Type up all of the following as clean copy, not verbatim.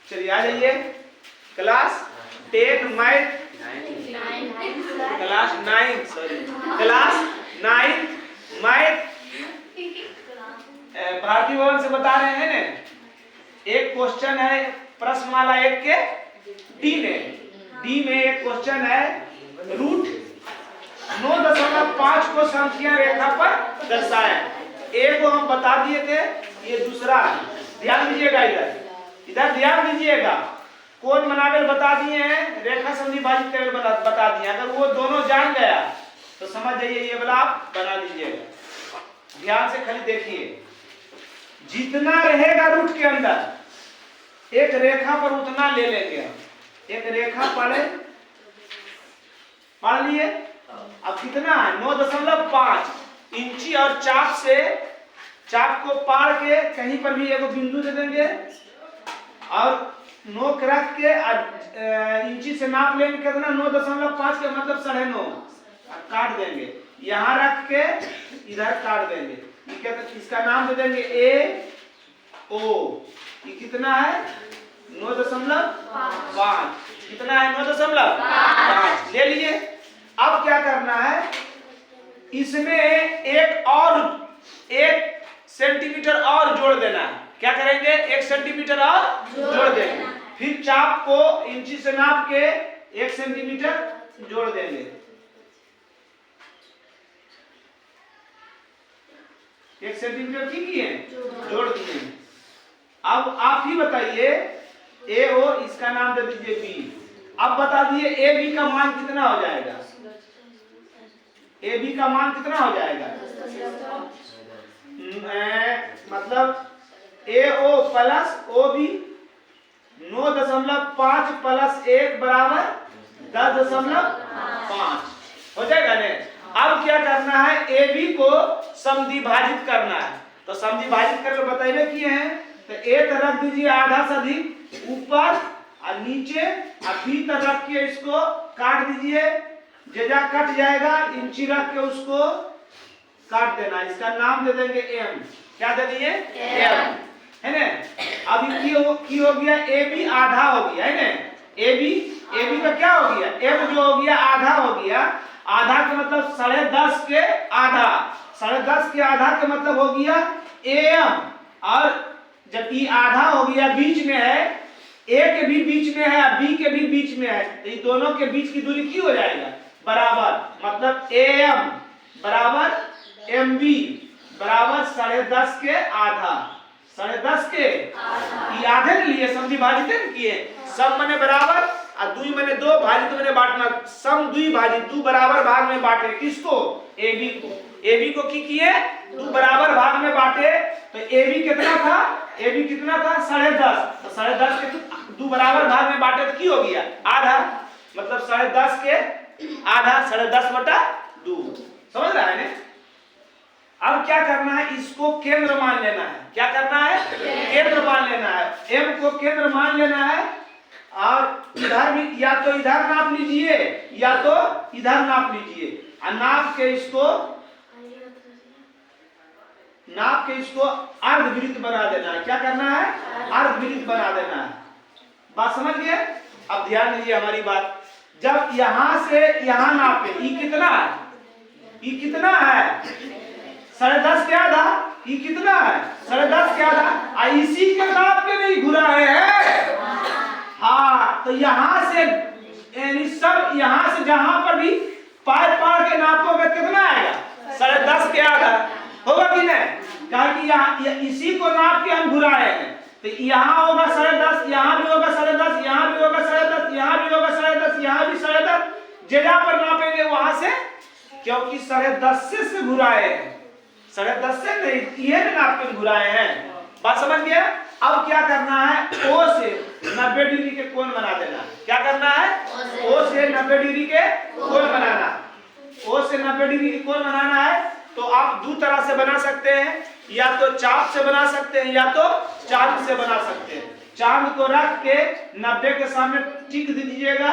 चलिए आ जाइए। Class 10 math, class 9 math Bharati Bhawan से बता रहे हैं ना। एक क्वेश्चन है प्रश्नमाला 1 के डी में एक क्वेश्चन है रूट 9.5 को समकीय रेखा पर दर्शाएं। एक को हम बता दिए थे, ये दूसरा ध्यान दीजिएगा, इधर ध्यान दीजिएगा। कोण बनाकर बता दिए हैं, रेखा संधि भाजित करके बता दिए। अगर वो दोनों जान गया तो समझ जाइए ये वाला आप बना दीजिएगा। ध्यान से खाली देखिए, जितना रहेगा रूट के अंदर एक रेखा पर उतना ले लेंगे हम। एक रेखा पढ़ लिए। अब कितना है 9.5 इंची और चाप को पार के कहीं पर भी एगो बिंदु दे देंगे और नोक रख के इंची से नाप लेंगे कितना 9.5 के मतलब 9.5 काट देंगे। यहाँ रख के इधर काट देंगे। इसका नाम दे देंगे ए ओ। ये कितना है 9.5। कितना है 9.5 ले लिए। अब क्या करना है, इसमें 1 सेंटीमीटर और जोड़ देना है। क्या करेंगे 1 सेंटीमीटर और जोड़ देंगे। फिर चाप को इंची से नाप के 1 सेंटीमीटर जोड़ देंगे। 1 सेंटीमीटर की किए जोड़ दिए। अब आप ही बताइए ए ओ, इसका नाम दे दीजिए बी। अब बता दिए ए बी का मान कितना हो जाएगा। ए बी का मान कितना हो जाएगा, मतलब A O plus O B 9.5 plus 1 बराबर 10.5 हो जाएगा ने। अब क्या करना है, ए बी को समद्विभाजित करना है। तो समद्विभाजित करके बताइए किए हैं। तो ए तक रख दीजिए आधा से अधिक ऊपर और नीचे, और बी तक रख के इसको काट दीजिए। जेजा कट जाएगा इंची रख के उसको काट देना। इसका नाम दे देंगे एम। क्या दे दिए एम, है ना। अभी की हो गया ए बी आधा हो गया, है ना। ए बी का क्या हो गया, एम जो हो गया आधा हो गया। आधा का मतलब 10.5 के आधा, 10.5 के आधा का मतलब हो गया एम। और जब ये आधा हो गया बीच में है, ए के भी बीच में है, बी के भी बीच में है, तो ये दोनों के बीच की दूरी की हो जाएगा बराबर। मतलब एम बराबर एम बी बराबर 10.5 के आधा। 10.5 के ये आधे के लिए समद्विभाजित किए। सम माने बराबर और दुई माने 2, भाजित माने बांटना। सम दुई भाजित 2 बराबर भाग में बांटे। किसको, ए बी को। ए बी को की किए 2 बराबर भाग में बांटे। तो ए बी कितना था, ए बी कितना था 10.5। तो 10.5 के 2 बराबर भाग में बांटे तो की हो गया आधा। मतलब 10.5 के आधा 10.5/2। समझ रहा है ना। अब क्या करना है, इसको केंद्र मान लेना है। क्या करना है, केंद्र मान लेना है। एम को केंद्र मान लेना है। और इधर भी या तो इधर नाप लीजिए या तो इधर नाप लीजिए। और नाप के इसको अर्धवृत्त बना देना है। क्या करना है, अर्धवृत्त बना देना है। बात समझ गए। अब ध्यान दीजिए हमारी बात। जब यहां से यहां नापे, ये कितना है, ये कितना है 10.5 के आधा। ये कितना है 10.5 के आधा। इसी के नाप के नहीं घुराए हैं। हाँ, तो यहां से यानी सब यहां से जहां पर भी पार के नापोगे कितना आएगा 10.5 के आधा। होगा कि नहीं, कहा कि यहाँ इसी को नाप के हम घुराए हैं। तो यहाँ होगा 10.5, यहाँ भी होगा 10.5, यहाँ भी होगा 10.5, यहाँ भी होगा 10.5, यहाँ भी 10.5। जगह पर नापेंगे वहां से, क्योंकि 10.5 से घुराए हैं। 10.5 से नहीं, ये नाप के घुराए हैं। बात समझ गया। अब क्या करना है, ओ से 90 डिग्री के कोण बना देना। क्या करना है, ओ से 90 डिग्री के कोण बनाना। ओ से 90 डिग्री के कोण बनाना है। तो आप 2 तरह से बना सकते हैं, या तो चाप से बना सकते हैं या तो चांद से बना सकते हैं। चांद को रख के 90 के सामने टिक दीजिएगा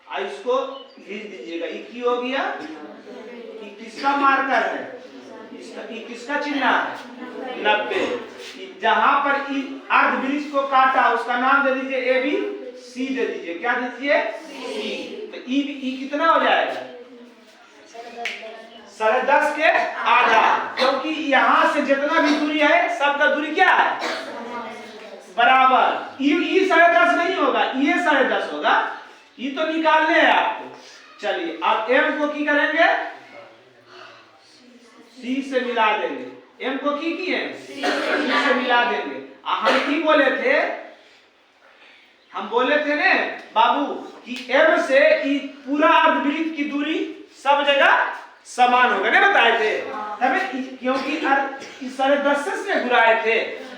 और इसको खींच दीजिएगा। ये की हो गया, ये किसका मार्कर है, ये किसका चिन्ह है 90। जहां पर ई अर्धवृत्त को काटा उसका नाम दे दीजिए ए बी सी दे दीजिए। क्या दीजिए? सी। तो ई कितना हो जाएगा? 10.5 के आधा, क्योंकि यहां से जितना भी दूरी है सबका दूरी क्या है? बराबर। ई 10.5 नहीं होगा, ये 10.5 होगा। ये तो निकालने हैं आपको। चलिए अब m को की करेंगे? c से मिला देंगे। m को की किए? c से मिला देंगे। हम की बोले थे? हम बोले थे ने बाबू कि m से ई पूरा अर्धवृत्त की दूरी सब जगह समान होगा, नहीं बताए थे हमें? क्योंकि 10.5 से घुराए थे।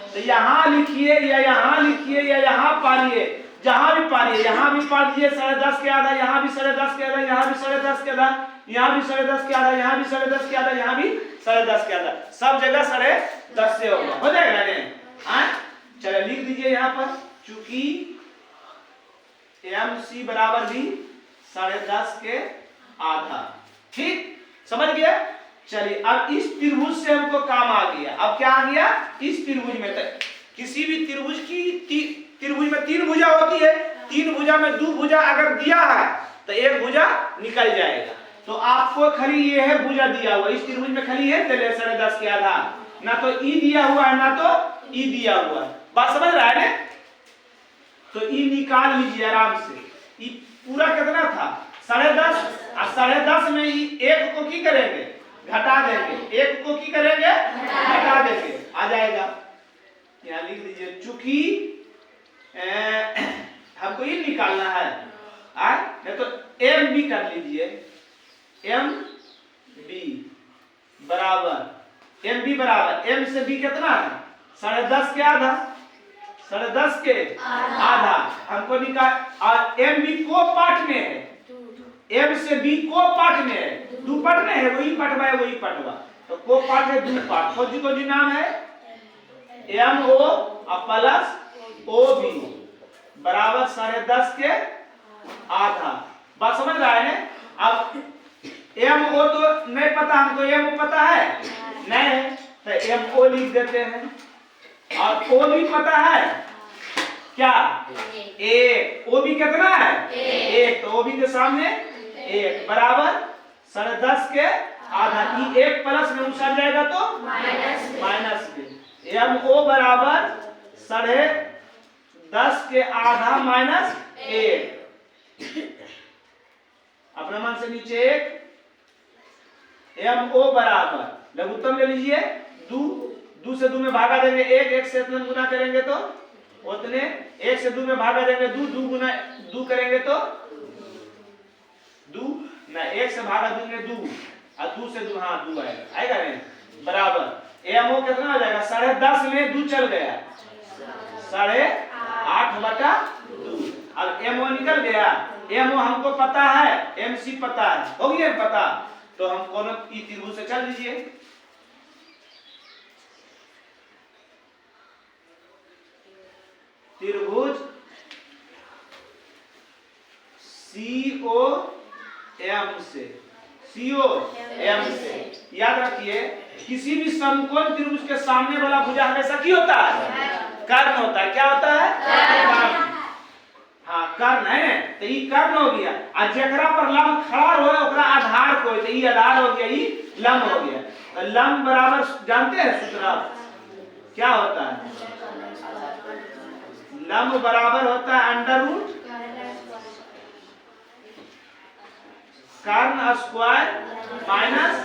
तो यहाँ लिखिए या यहाँ लिखिए या यहाँ पालिए, जहां भी पालिए। यहाँ भी पा दीजिए 10.5 के आधा, यहाँ भी 10.5 के आधा, यहाँ भी 10.5 के आधा, यहाँ भी 10.5 के आधा, यहाँ भी 10.5 के आधा, यहाँ भी 10.5 के आधा, सब जगह 10.5 से होगा। हो जाएगा ने? चलो लिख दीजिए यहाँ पर, चूंकि MC बराबर भी 10.5 के आधा। ठीक, समझ गया? चलिए अब इस त्रिभुज से हमको काम आ गया। अब क्या आ गया? इस त्रिभुज में किसी भी त्रिभुज की त्रिभुज में 3 भुजा होती है। 3 भुजा में 2 भुजा अगर दिया है तो 1 भुजा निकल जाएगा। तो आपको खाली ये है भुजा दिया हुआ, इस त्रिभुज में खाली है 10.5 के आधा, ना तो ई दिया हुआ है ना तो ई दिया हुआ है। बात समझ रहा है ने? तो ई निकाल लीजिए आराम से। ई पूरा कितना था? 10.5। और 10.5 में ई 1 को की करेंगे? घटा देंगे। 1 को की करेंगे? घटा देंगे। आ जाएगा। यहाँ लिख दीजिए, चूंकि हमको ये निकालना है, नहीं तो एम बी कर लीजिए। एम बी बराबर एम से बी कितना है? 10.5 के आधा। 10.5 के आधा हमको निकाल। और एम बी को पार्ट में है, एम से बी को पार्ट में है, 2 पार्ट में है, वही पटवा है वही पटवा। तो को पार्ट है 2 पार्ट। कौन जी नाम है? M O plus O B बराबर 10.5 के आधा। बात समझ रहा है? अब एम ओ तो नहीं पता हमको, एम ओ पता है नहीं, तो एम ओ लिख देते हैं। और ओ भी पता है क्या? 1। ओ भी कितना है? 1। तो ओ भी के सामने 1 बराबर 10.5 के आधा। ई 1 प्लस में उछल जाएगा तो माइनस में। एम ओ बराबर 10.5 के आधा माइनस 1। अपने मन से नीचे 1। एम ओ बराबर लघुत्तम ले लीजिए 2 से 2 में भागा देंगे 1, 1 से इतना गुना करेंगे तो उतने, 1 से 2 में भागा देंगे 2 गुना 2 करेंगे तो 2 ना, 1 से भागा देंगे 2 और 2 से 2 हाँ 2 आएगा नहीं? बराबर एम ओ कितना हो जाएगा? 10.5 में 2 चल गया 8/2। अब एम ओ निकल गया। एम ओ हमको पता है, एम सी पता है, हो गया पता। तो हम कौन ई त्रिभुज से चल दीजिए। त्रिभुज सीओ एम से, सीओ एम से याद रखिए, किसी भी समकोण त्रिभुज के सामने वाला भुजा हमेशा की होता है? कर्ण होता है। क्या होता है? कर्ण। हाँ कर्ण है। तो ये कर्ण हो गया। और जेकरा पर लंब खड़ा हो ओकरा आधार को, तो ये आधार हो गया, ये लंब हो गया। तो लंब बराबर जानते हैं सूत्र क्या होता है? लंब बराबर होता है अंडर रूट कर्ण स्क्वायर माइनस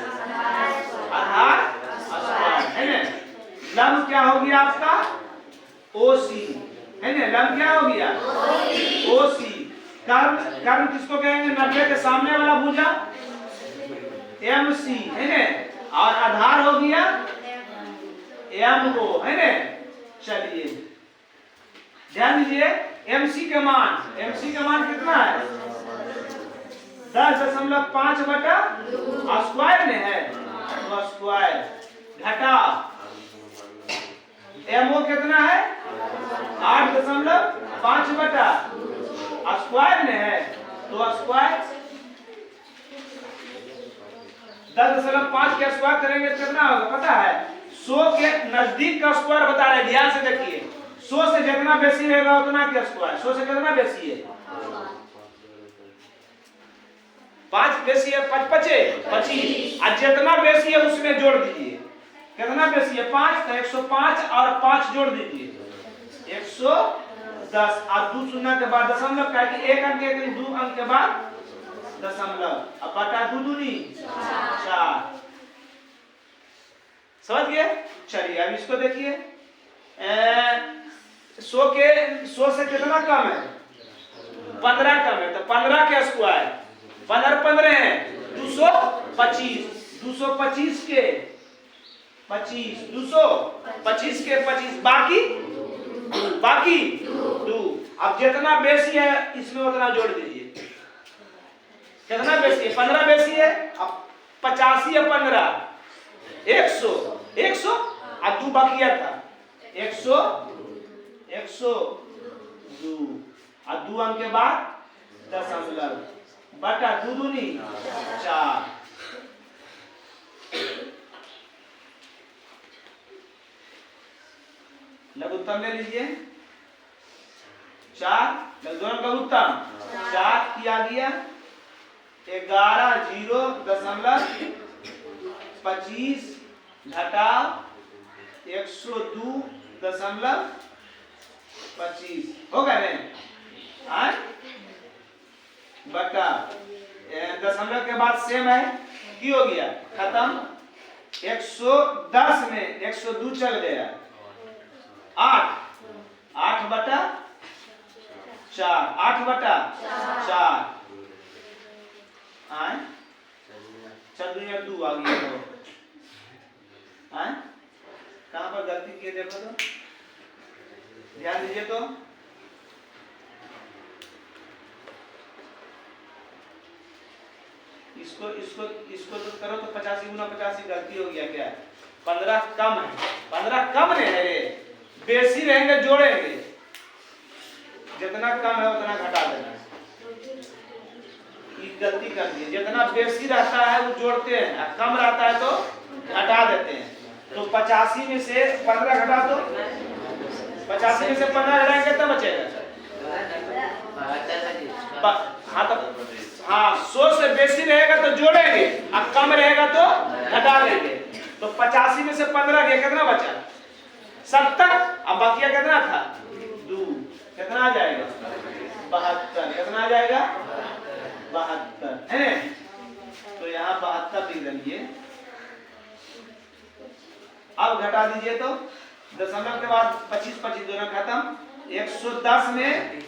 आधार स्क्वायर, है ना? लंब क्या हो गया आपका? ओसी, है ना? लंब क्या हो गया? ओसी। कर्ण किसको कहेंगे? 90 के सामने वाला भुजा एमसी, है ना? और आधार हो गया एमओ, है ना? चलिए ध्यान दीजिए, एमसी का मान कितना है? 10.5/2 स्क्वायर में है, तो स्क्वायर घटा एमओ कितना है? 8.5/2 स्क्वायर में है, तो स्क्वायर 10.5 के स्क्वायर करेंगे कितना होगा पता है? 100 के नजदीक का स्क्वायर बता रहे, ध्यान से देखिए। 100 से जितना बेसी रहेगा उतना के स्क्वायर, 100 से कितना बेसी है 5 बेसी है 5 पचे 25, और जितना बेसी है उसमें जोड़ दीजिए। कितना बेसी है 5, तो 105 और 5 जोड़ दीजिए 110, और 2 शून्य के बाद दशमलव का कि 1 अंक के 2 अंक के बाद दशमलव, अब बटा 2 दूनी 4। समझ गए? चलिए अब इसको देखिए। 100 से कितना कम है 15 कम है, तो 15 के स्क्वायर 15 है 225, 225 के 25, 225 के 25, बाकी 2। अब जितना बेसी है इसमें उतना जोड़ दीजिए। कितना बेसी है 15 बेसी है, अब 85 है 15 100 और 2 बाकी था 100 102, और 2 अंक के बाद दशमलव बटा 2 दूनी 4। लघुत्तम ले लीजिए 4, दोनों लघुत्तम 4 किया गया 11 0.25 घटाव 102.25 होगा नहीं बटा दशमलव के बाद सेम है, की हो गया खत्म। 110 में 102 चल गया 8 बटा 4 8 बटा 4 2 आ गया। तो कहां पर गलती किए देखो तो, ध्यान दीजिए। तो इसको तो करो तो 85 गुना 85 गलती हो गया क्या। 15 कम है, 15 कम नहीं है रे, बेसी रहेंगे जोड़ेंगे, जितना कम है उतना घटा देना है। ये गलती कर दी, जितना बेसी रहता है वो जोड़ते हैं, कम रहता है तो घटा देते हैं। तो 85 में से 15 घटा दो, 85 में से 15 घटाएंगे तब बचेगा। हाँ 100 से बेसी रहेगा तो जोड़ेंगे, और कम रहेगा तो घटा देंगे। तो 85 में से 15 गया कितना बचा 70, अब बाकी कितना था 2, कितना आ जाएगा 72, कितना आ जाएगा 72 है। तो यहाँ 72 लिख दीजिए। अब घटा दीजिए तो दशमलव के बाद 25 25 दोनों खत्म, 110 में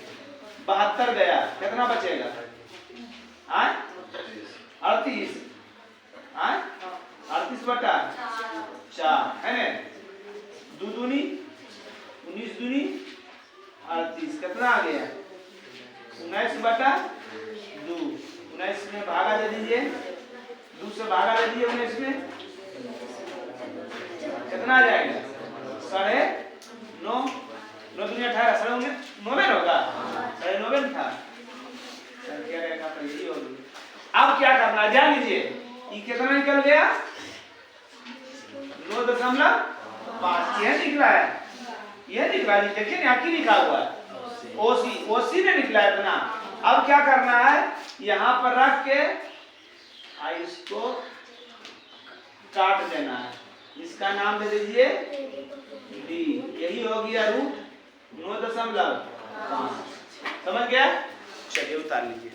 72 गया, कितना बचेगा 38 बटा 4 है ना। 2 दूनी 19 दूनी 38, कितना आ गया 19 बटा 2। 19 में भागा दे दीजिए, 2 से भागा दे दीजिए 19 में, कितना आ जाएगा 9.5 9 दूनी 18, 9.5 होगा 9.5 था। क्या रहेगा तो यही होगी। अब क्या करना है ध्यान दीजिए, ये कितना निकल गया 9.5 यह निकला है, यह निकला है, देखिए यहाँ की लिखा हुआ है ओसी ने निकला है इतना। अब क्या करना है यहाँ पर रख के इसको काट देना है, इसका नाम दे दीजिए डी, यही हो गया रूट 9.5। समझ गया? चलिए उतार लीजिए।